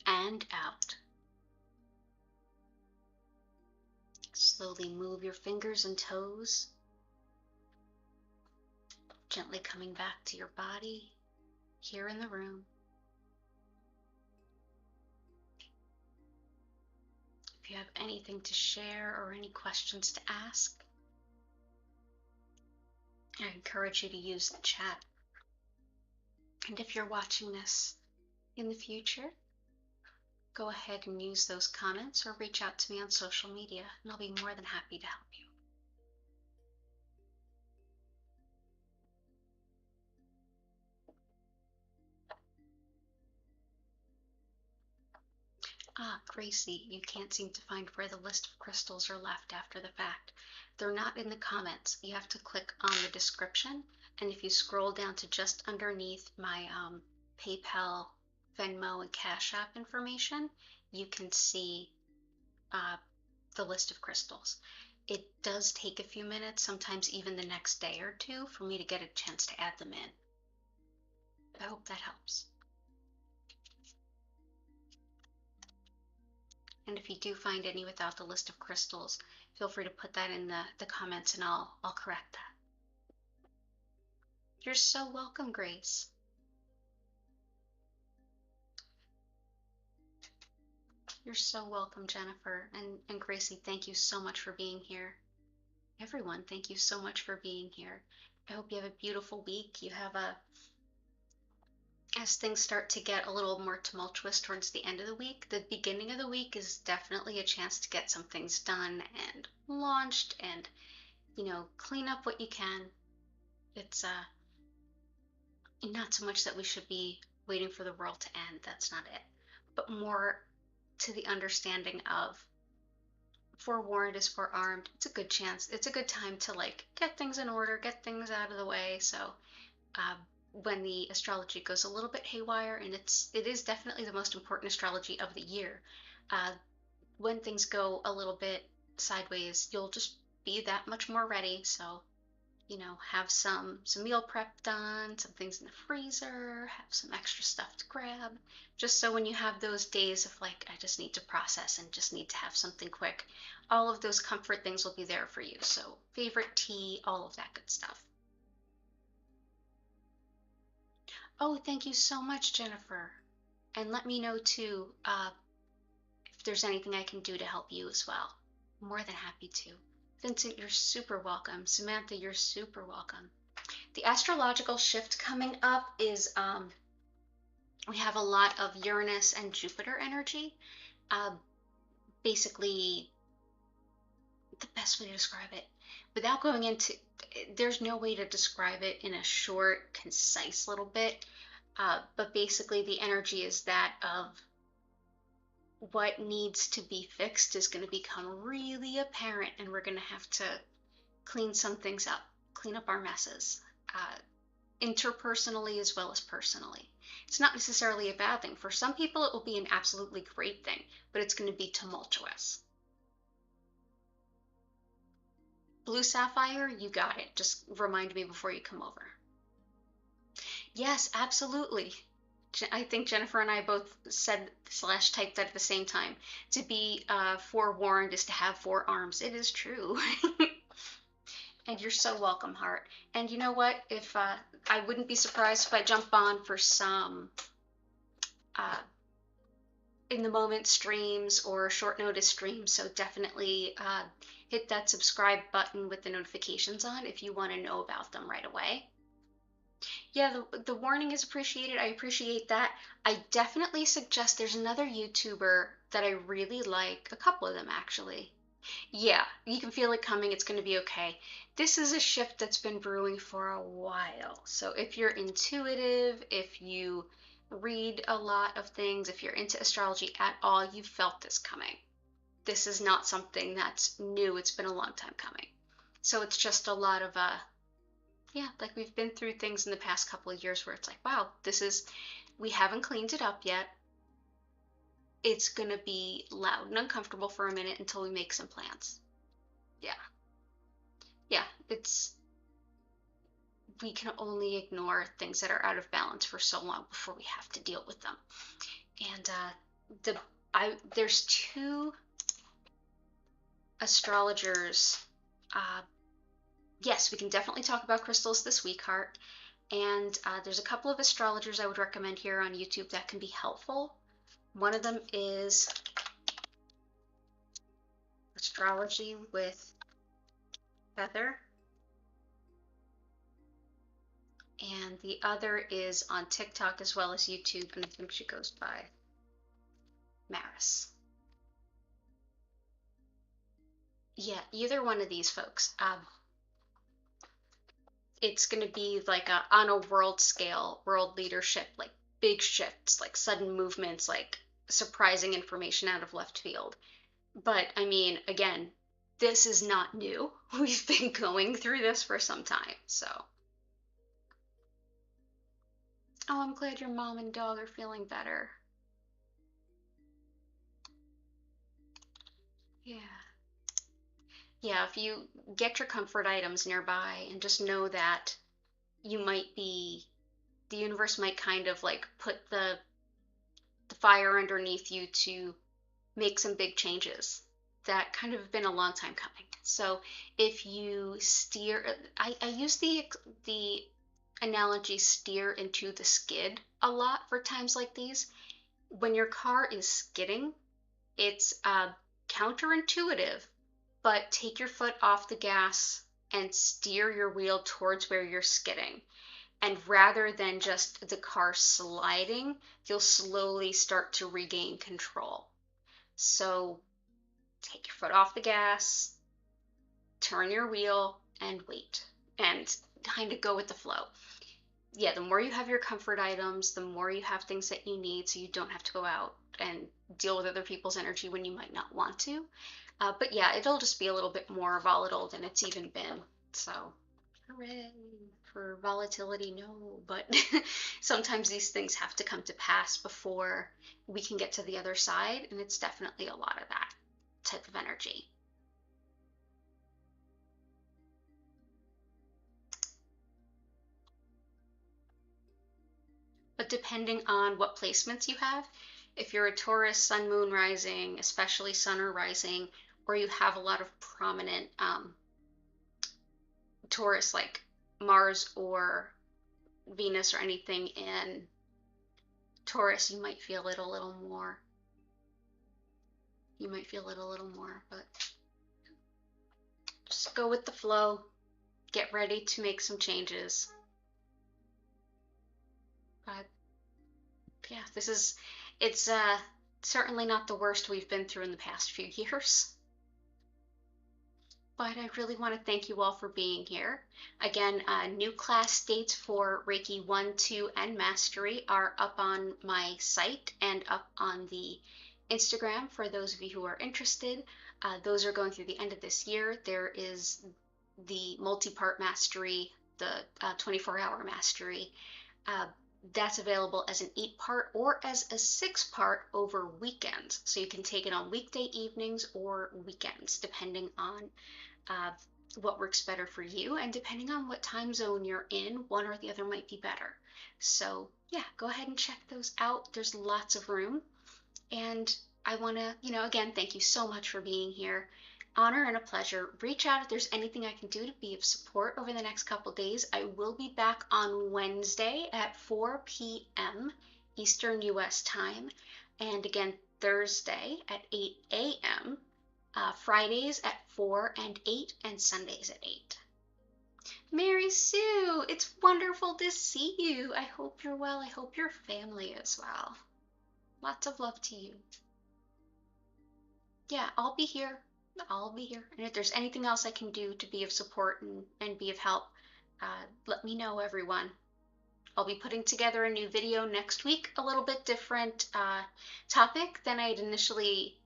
and out. Slowly move your fingers and toes, gently coming back to your body here in the room. If you have anything to share or any questions to ask, I encourage you to use the chat. And if you're watching this in the future, go ahead and use those comments or reach out to me on social media, and I'll be more than happy to help you. Ah, Gracie, you can't seem to find where the list of crystals are left after the fact. They're not in the comments. You have to click on the description, and if you scroll down to just underneath my PayPal, Venmo, and Cash App information, you can see the list of crystals. It does take a few minutes, sometimes even the next day or two, for me to get a chance to add them in. I hope that helps. And if you do find any without the list of crystals, feel free to put that in the comments and I'll correct that. You're so welcome, Grace. You're so welcome, Jennifer. And Gracie, thank you so much for being here. Everyone, thank you so much for being here. I hope you have a beautiful week. You have as things start to get a little more tumultuous towards the end of the week, the beginning of the week is definitely a chance to get some things done and launched and, clean up what you can. It's not so much that we should be waiting for the world to end, that's not it, but more to the understanding of forewarned is forearmed. It's a good chance, it's a good time to get things in order, get things out of the way. So when the astrology goes a little bit haywire, and it is definitely the most important astrology of the year, when things go a little bit sideways, you'll just be that much more ready. So have some meal prep done, some things in the freezer, have some extra stuff to grab, just so when you have those days of I just need to process and just need to have something quick, all of those comfort things will be there for you. So favorite tea, all of that good stuff. Oh, thank you so much, Jennifer. And let me know too if there's anything I can do to help you as well. I'm more than happy to. Vincent, you're super welcome. Samantha, you're super welcome. The astrological shift coming up is we have a lot of Uranus and Jupiter energy. Basically, the best way to describe it, without going into, there's no way to describe it in a short, concise little bit, but basically the energy is that of what needs to be fixed is going to become really apparent, and we're going to have to clean some things up, clean up our messes, interpersonally as well as personally. It's not necessarily a bad thing. For some people, it will be an absolutely great thing, but it's going to be tumultuous. Blue Sapphire, you got it. Just remind me before you come over. Yes, absolutely. I think Jennifer and I both said / typed that at the same time. To be forewarned is to have forearms. It is true. And you're so welcome, Heart. And you know what? If I wouldn't be surprised if I jump on for some in the moment streams or short notice streams. So definitely hit that subscribe button with the notifications on if you want to know about them right away. Yeah, the warning is appreciated. I appreciate that. I definitely suggest there's another YouTuber that I really like, a couple of them actually. Yeah, you can feel it coming. It's going to be okay. This is a shift that's been brewing for a while. So if you're intuitive, if you read a lot of things, if you're into astrology at all, you've felt this coming. This is not something that's new. It's been a long time coming. So it's just a lot of yeah, we've been through things in the past couple of years where it's wow, we haven't cleaned it up yet. It's going to be loud and uncomfortable for a minute until we make some plans. Yeah. Yeah, we can only ignore things that are out of balance for so long before we have to deal with them. And there's two astrologers. Yes, we can definitely talk about crystals this week, Heart. And there's a couple of astrologers I would recommend here on YouTube that can be helpful. One of them is Astrology with Heather. And the other is on TikTok as well as YouTube, and I think she goes by Maris. Yeah, either one of these folks. It's going to be like on a world scale, world leadership, like big shifts, like sudden movements, like surprising information out of left field. But I mean, again, this is not new. We've been going through this for some time, so. Oh, I'm glad your mom and dog are feeling better. Yeah. Yeah, if you get your comfort items nearby and just know that you might be, the universe might kind of like put the fire underneath you to make some big changes that kind of have been a long time coming. So if you steer, I use the analogy steer into the skid a lot for times like these. When your car is skidding, it's counterintuitive, but take your foot off the gas and steer your wheel towards where you're skidding. And rather than just the car sliding, you'll slowly start to regain control. So take your foot off the gas, turn your wheel, and wait, and kind of go with the flow. Yeah, the more you have your comfort items, the more you have things that you need, so you don't have to go out and deal with other people's energy when you might not want to. But yeah, it'll just be a little bit more volatile than it's even been. So, hooray for volatility, no. But sometimes these things have to come to pass before we can get to the other side, and it's definitely a lot of that type of energy. But depending on what placements you have, if you're a Taurus, Sun, Moon rising, especially Sun or rising, or you have a lot of prominent Taurus like Mars or Venus or anything in Taurus, you might feel it a little more. You might feel it a little more, but just go with the flow. Get ready to make some changes. But yeah, it's certainly not the worst we've been through in the past few years. But I really want to thank you all for being here. Again, new class dates for Reiki 1, 2, and Mastery are up on my site and up on the Instagram for those of you who are interested. Those are going through the end of this year. There is the multi-part mastery, the 24-hour mastery. That's available as an 8-part or as a 6-part over weekends. So you can take it on weekday evenings or weekends, depending on what works better for you, and depending on what time zone you're in, one or the other might be better. So yeah, go ahead and check those out. There's lots of room. And I want to, again, thank you so much for being here. Honor and a pleasure. Reach out if there's anything I can do to be of support over the next couple days. I will be back on Wednesday at 4 p.m. Eastern US time, and again Thursday at 8 a.m., Fridays at 4 and 8, and Sundays at 8. Mary Sue, it's wonderful to see you. I hope you're well. I hope your family is well. Lots of love to you. Yeah, I'll be here. I'll be here. And if there's anything else I can do to be of support and be of help, let me know, everyone. I'll be putting together a new video next week, a little bit different topic than I'd initially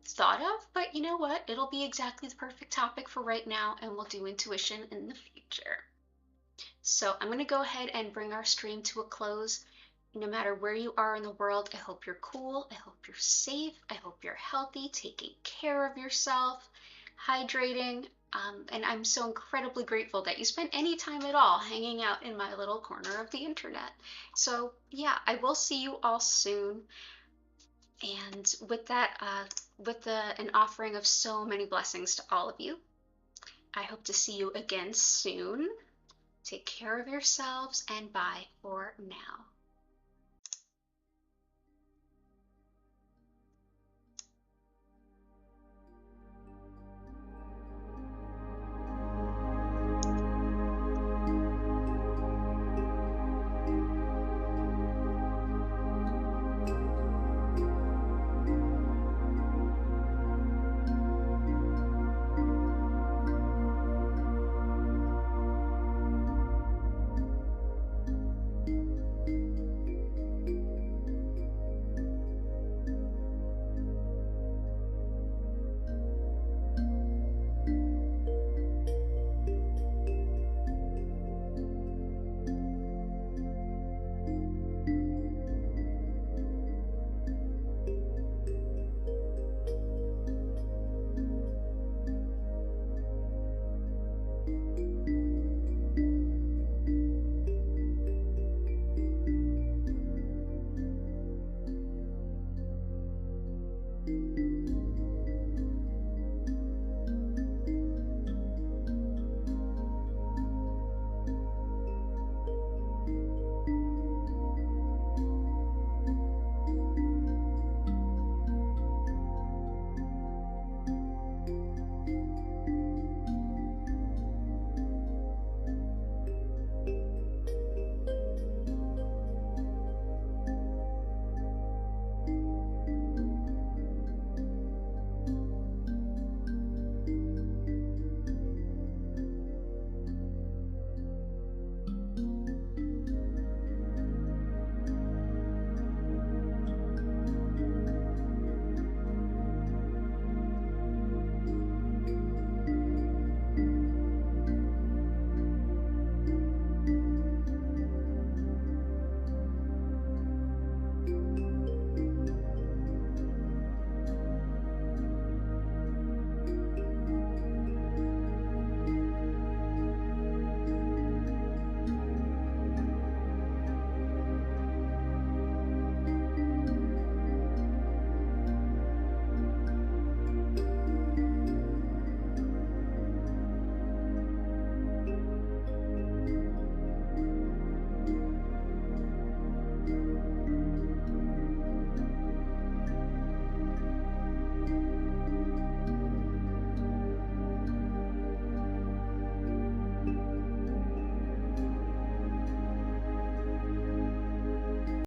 thought of, but you know what? It'll be exactly the perfect topic for right now, and we'll do intuition in the future. So I'm going to go ahead and bring our stream to a close. No matter where you are in the world, I hope you're cool, I hope you're safe, I hope you're healthy, taking care of yourself, hydrating, And I'm so incredibly grateful that you spent any time at all hanging out in my little corner of the internet. So, yeah, I will see you all soon. And with that, an offering of so many blessings to all of you, I hope to see you again soon. Take care of yourselves, and bye for now.